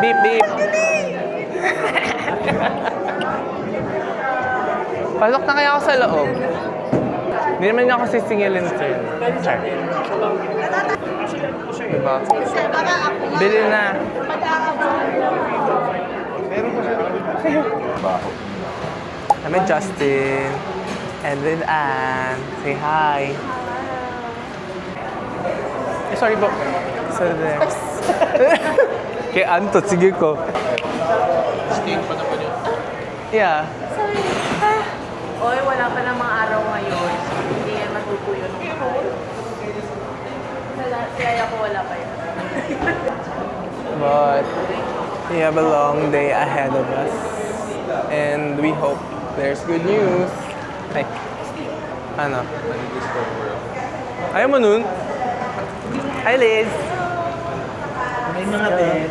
Beep, beep. Pasok na kaya ako sa loob. Hindi naman niya ako sisingilin, sir. Sir. Diba? Bili na. I'm with Justin. And with Anne. Say hi. Eh, sorry po. So there. Kay Anne to, sige ko. Steak pa na po niyo. Yeah. Sorry. Oy, wala pa namang araw ngayon. Hindi yan matutuyo ng kaya ko wala pa yun. But we have a long day ahead of us. And we hope there's good news. Ay. Ano? Ayaw mo nun? Hi, Liz. May mga bed.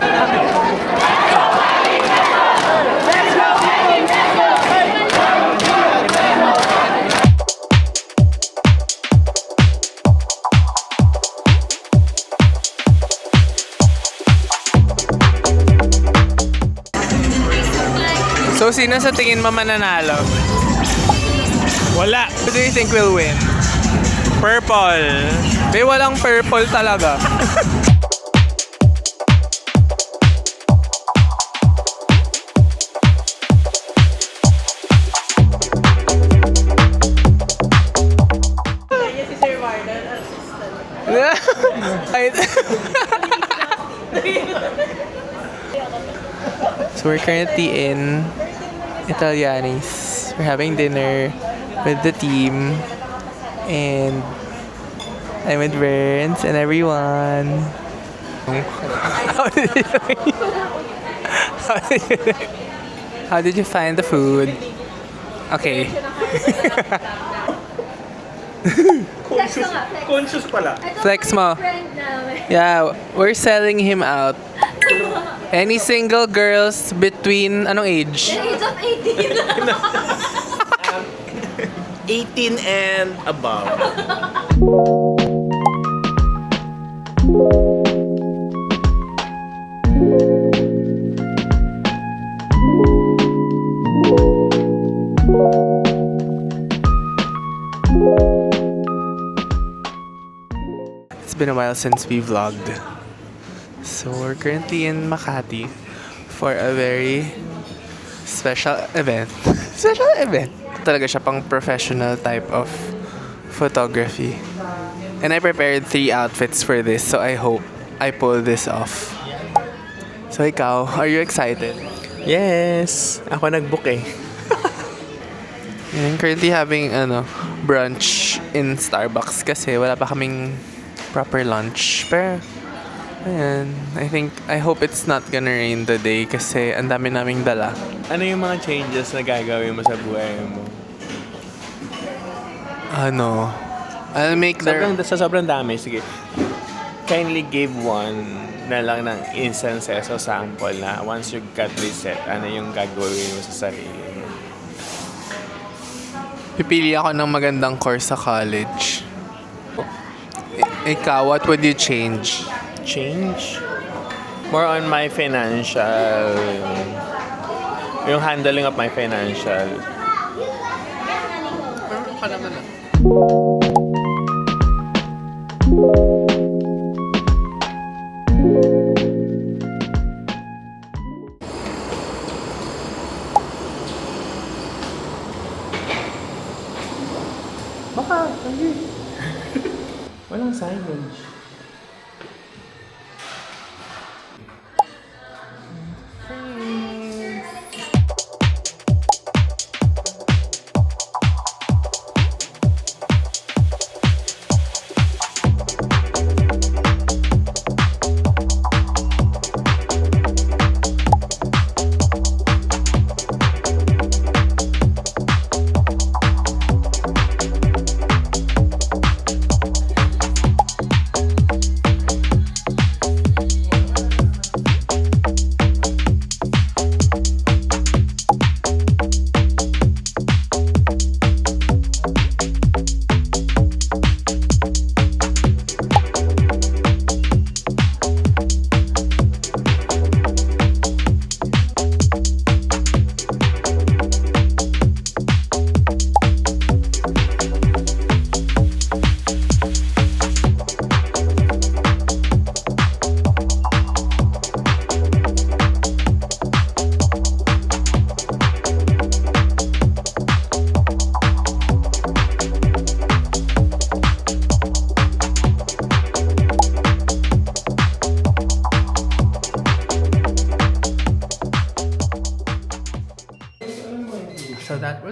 So, sino sa tingin mo mananalo? Wala. Who do you think will win? Purple. May walang purple talaga. Kaya si Sir Vardan, So we're currently in Italianis. We're having dinner with the team and I'm with Burns and everyone. How did you How did you find the food? Okay. Conscious pala. Flex mo. Yeah, we're selling him out. Any single girls between anong age? the age of 18. 18 and above. It's been a while since we vlogged. So we're currently in Makati for a very special event. Special event. Talaga siya pang professional type of photography. And I prepared 3 outfits for this, so I hope I pull this off. So ikaw, are you excited? Yes. Ako nag-book eh. I'm currently having brunch in Starbucks kasi wala pa kaming proper lunch. Pero ayan, I hope it's not gonna rain today kasi ang dami naming dala. Ano yung mga changes na gagawin mo sa buhay mo? I'll make Sobrang dami. Sige. Kindly give one na lang ng instances o sample na once you got reset, ano yung gagawin mo sa sarili mo? Pipili ako ng magandang course sa college. Ikaw, what would you change? Change? More on my financial... Yung handling of my financial. Meron ka naman Baka, hindi. Walang signage.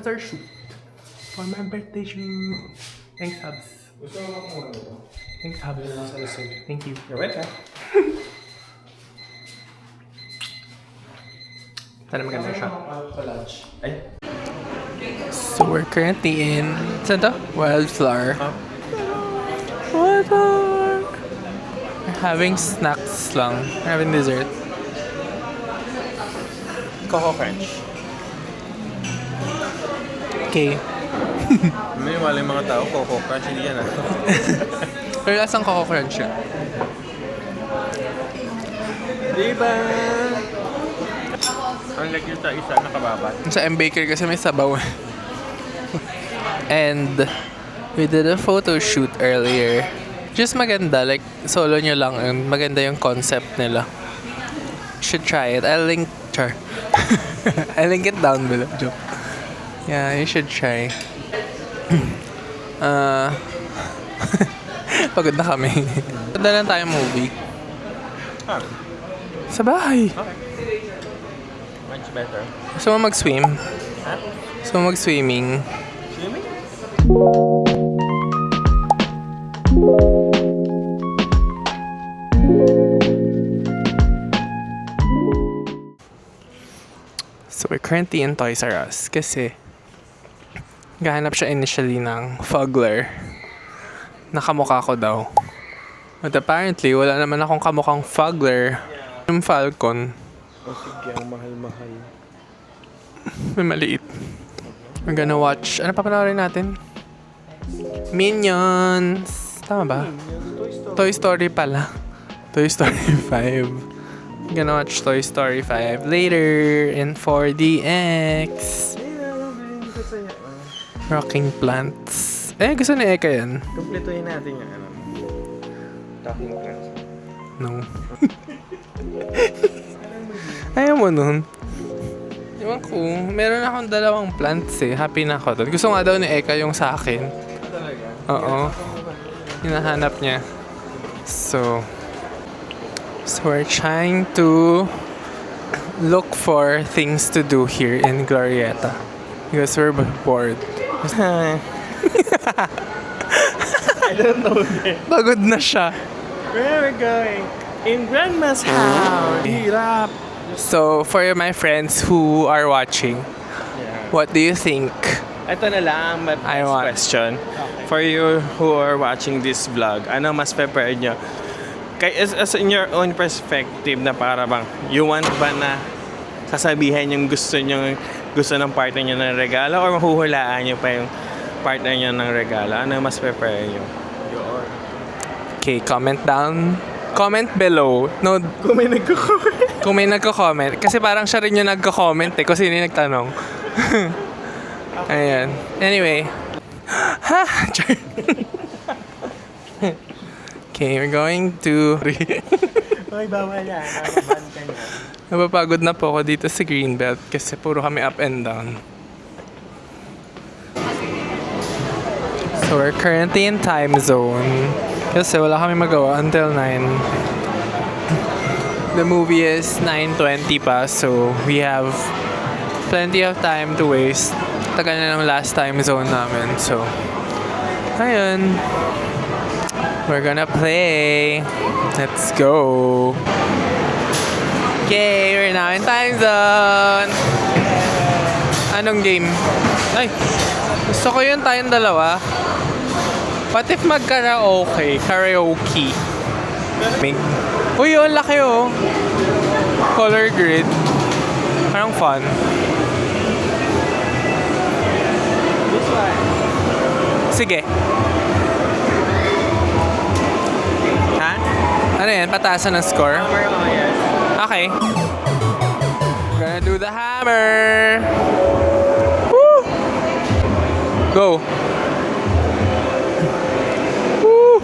was our shoot. For my birthday shoot. Thanks, Hubs. Thanks, Hubs. Thank you. You're welcome. Sana maganda siya. Ay. So we're currently in, saan to? Wildflower. Wildflower! We're having snacks lang. We're having dessert. Coco Crunch. Okay. May wala yung mga tao, Coco Crunch, hindi yan Pero lasang Coco Crunch yun. Diba? Ang like yung isa, nakababat. Sa M-Baker kasi may sabaw. And we did a photo shoot earlier. Just maganda, like solo nyo lang. And maganda yung concept nila. Should try it. I'll link it down below. Joke. Yeah, you should try. Pagod na kami. Punta lang tayo movie. Sa bahay. Okay. Much better. Gusto mo mag-swim? Ha? Gusto mo mag-swimming? Swimming? So we're currently in Toys R Us kasi gahanap siya initially ng Fuggler. Nakamukha ko daw. But apparently, wala naman akong kamukhang Fuggler. Yung Falcon, O sige, ang mahal-mahal. may maliit. We're gonna watch, ano pa panoorin natin? Minions! Tama ba? Toy Story pala. Toy Story 5. We're gonna watch Toy Story 5 later in 4DX. Rocking Plants. Eh, gusto ni Eka yan. Kumpletuhin natin yung Talking Plants. No. Ayaw mo nun. Ewan ko, meron akong dalawang plants eh. Happy na ako doon. Gusto nga daw ni Eka yung sa akin. Talaga? Oo. Hinahanap niya. So we're trying to look for things to do here in Glorieta. Because we're bored. I don't know. Pagod na siya. Where are we going? In Grandma's house. Hirap. So, for my friends who are watching, what do you think? Ito na lang, my I next want. question. For you who are watching this vlog, ano mas prepared nyo? As in your own perspective na para bang, you want ba na sasabihin yung gusto ng partner nyo ng regalo or mahuhulaan nyo pa yung partner nyo ng regalo? Ano mas prepared nyo? Okay, comment down. Comment below. No, Kung may nagko-comment. kung may nagko-comment. Kasi parang siya rin yung nagko-comment eh. Kasi hindi nagtanong. Ayan. Anyway. Ha? Char. Okay, we're going to... Ay, bawal yan. Nakaban ka niya. Napapagod na po ako dito sa Greenbelt kasi puro kami up and down. So we're currently in time zone kasi wala kami magawa until 9. The movie is 9:20 pa, so we have plenty of time to waste. Tagal na ng last time zone namin, so ayun. We're gonna play. Let's go. Okay, we're now in time zone. Anong game? Ay, gusto ko yun tayong dalawa. What if mag-karaoke? Karaoke. Uy, yun, laki oh. Color grid. Parang fun. This one. Sige. Ha? Ano yan? Pataasan ng score? Hammer mo yan. Okay. Gonna do the hammer. Woo! Go. Woo!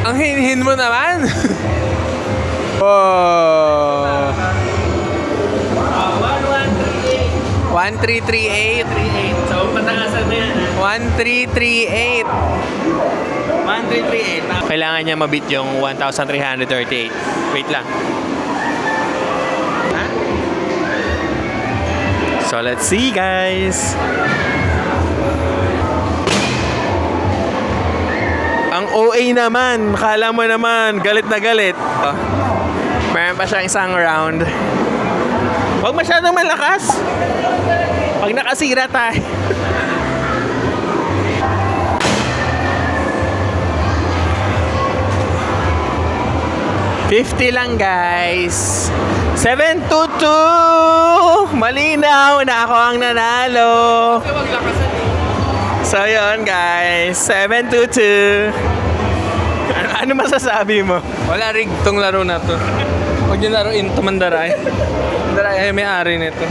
ang hinhin mo naman. Oh. 1, 1338. 38. So, patakasan na yan. 1338. 1338. Kailangan niya mabit yung 1,338. Wait lang. Ha? So, let's see, guys. Ang OA naman. Kala mo naman, galit na galit. Oh. Meron pa siyang isang round. Huwag masyadong malakas. Pag nakasira tayo. $50 lang, guys. 722! Malinaw na ako ang nanalo. So, yun, guys. 722. Ano masasabi mo? Wala rig tong laro na to. Huwag niyo laruin to, Mandaray. Mandaray ay may-ari nito.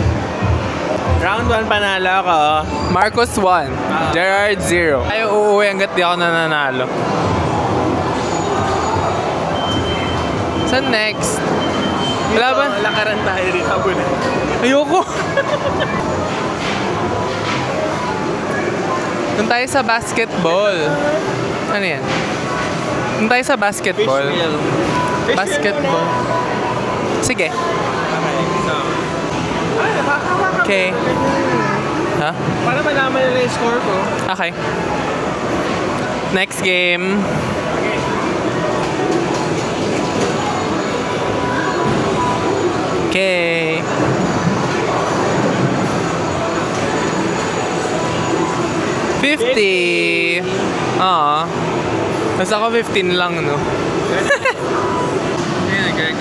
Round 1 panalo ako. Marcos 1. Gerard 0. Ayaw uuwi hanggat di ako nananalo. Saan next? Wala ba? Lakaran tayo rin. Habulan. Ayoko. Doon tayo sa basketball. Ano yan? Doon tayo sa basketball. Basketball. Sige. Okay. Ha? Para malaman nila yung score ko. Okay. Next game. Okay. $50. Basta ako 15 lang, no?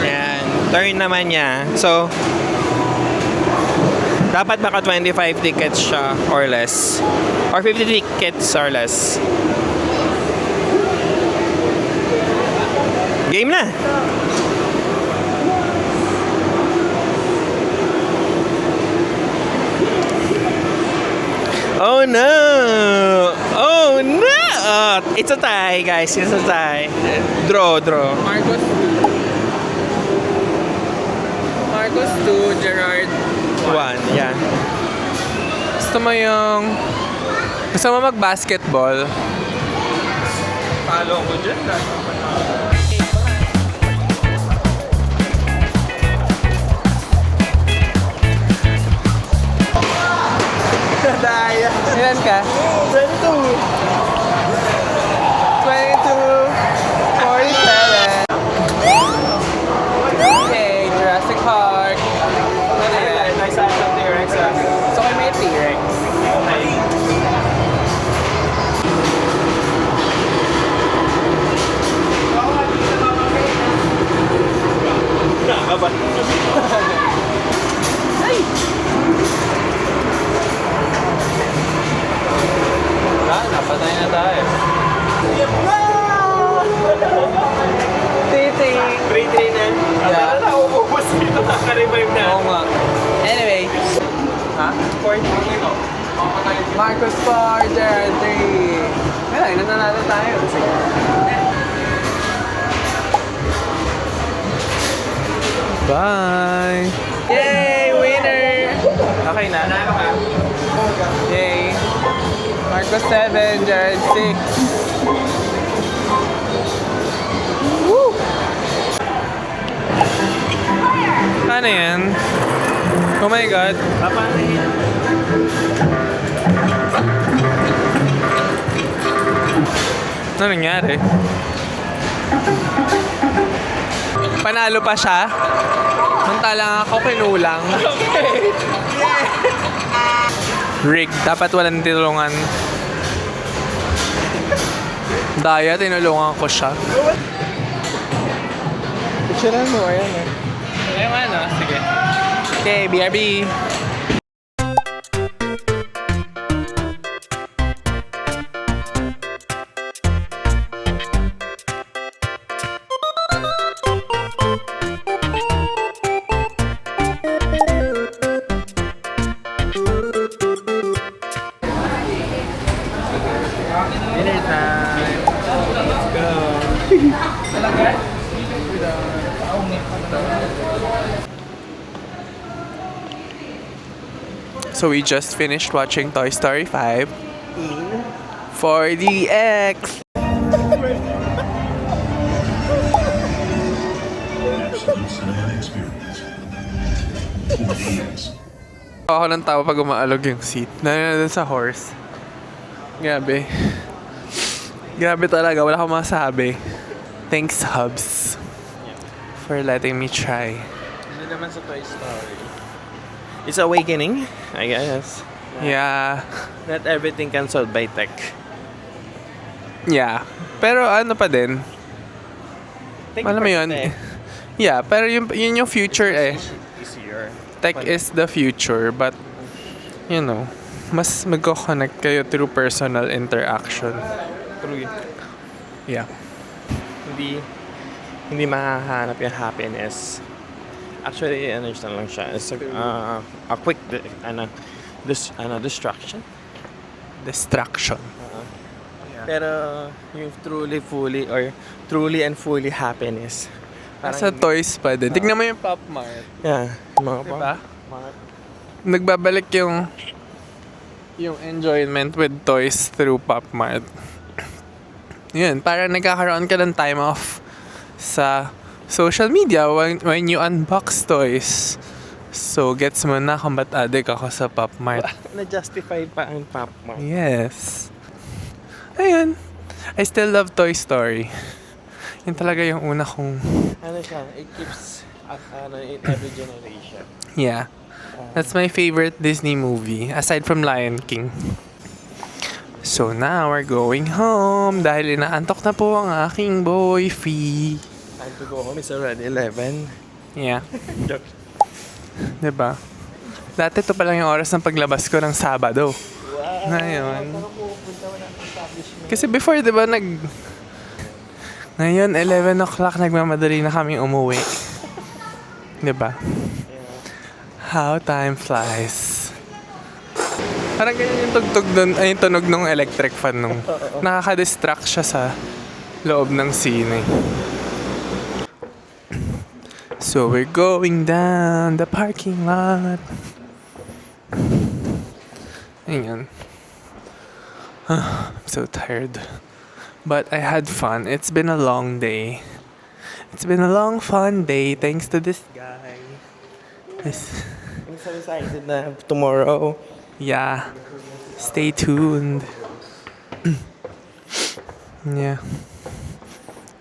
Ayan. Turn naman niya. So, dapat baka 25 tickets siya or less. Or 50 tickets or less. Game na! Oh no! Oh no! It's a tie, guys. It's a tie. Draw. Marcos 2, Gerard 1, yeah. Gusto mo mag-basketball? Follow ko dyan. Daya. Ilan ka? 22. 47. Okay, Jurassic Park. Ano yan? Nice sa T-Rex. So, kayo may T-Rex. Okay. Nakaba. Napatay na tayo. Titi. 3-3 na. Yeah. Akala na uubos dito. Naka-revive na. Oo nga. Anyway. Ha? 4-3. Marcos 4, Gerard 3. Wala, nananalo tayo. Sige. Bye! Yay! Winner! Okay na. Nanalo ka. Yay! Marcos 7, Gerard 6. Woo! Ano yan? Oh my God! Papanahin. Ano nangyari? Panalo pa siya? Samantalang ako kinulang. Okay. Rig, dapat walang tinulungan. Daya, tinulungan ko siya. Picturean mo, ayan eh. Ayun ano, sige. Okay, BRB. Dinner time. Let's go. So we just finished watching Toy Story 5 4DX. Absolute cinematic experience. 4DX. Ako ng tawa pag umaalog yung seat. Dun sa horse. Grabe. Grabe talaga. Wala akong masabi. Thanks, Hubs, for letting me try. Hindi naman sa Toy Story. It's awakening, I guess. Yeah. Not everything can solved by tech. Yeah. Pero ano pa din. Tech Alam mo yun? Yeah, pero yun yung future eh. Easier. Tech is the future, but you know, mas magko-connect kayo through personal interaction. True. Yeah. Hindi mahahanap yung happiness. Actually, understand lang siya. It's a quick distraction. Distraction. Pero yung truly and fully happiness. Sa toys pa din. Tignan mo yung Pop Mart. Yeah, mga Diba? Nagbabalik yung enjoyment with toys through Pop Mart. Yun, parang nagkakaroon ka ng time off sa social media when you unbox toys. So, gets mo na kung ba't addict ako sa Pop Mart. Na-justify pa ang Pop Mart. Yes. Ayun. I still love Toy Story. Yun talaga yung una kong... Ano siya, it keeps in every generation. Yeah. That's my favorite Disney movie, aside from Lion King. So now we're going home dahil inaantok na po ang aking boyfie. Time to go home. It's already 11. Yeah. Joke. Diba? Dati to pa lang yung oras ng paglabas ko ng Sabado. Ngayon. Kasi before, diba, ngayon, 11 o'clock, nagmamadali na kami umuwi. Diba? How time flies. Parang ganyan yung tugtog dun, ay yung tunog ng electric fan nung nakaka-distract siya sa loob ng sine. So we're going down the parking lot. Ayun. I'm so tired. But I had fun. It's been a long day. It's been a long, fun day thanks to this guy. This... I'm so excited na tomorrow. Yeah. Stay tuned. Yeah.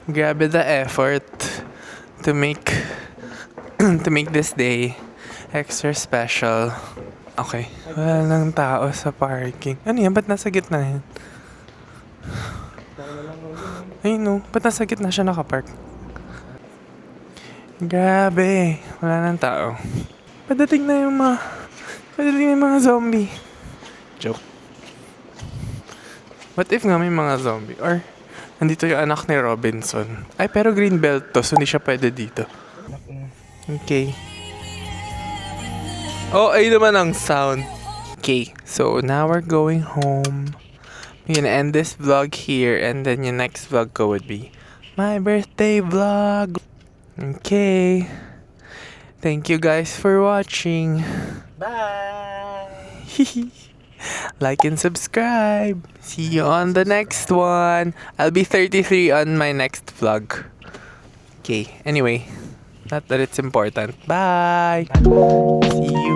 Grabe the effort to make this day extra special. Okay. Wala lang tao sa parking. Ano yan? Ba't nasa gitna yan? Ay no. Ba't nasa gitna siya nakapark? Grabe. Wala lang tao. Padating na yung mga zombie. Joke. What if nga may mga zombie? Or, nandito yung anak ni Robinson. Ay, pero green belt to, so hindi siya pwede dito. Okay. Oh, ay naman ang sound. Okay, so now we're going home. We're gonna end this vlog here, and then your next vlog ko would be my birthday vlog. Okay. Thank you guys for watching. Bye! Like and subscribe. See you on the next one. I'll be 33 on my next vlog. Okay, anyway. Not that it's important. Bye! See you!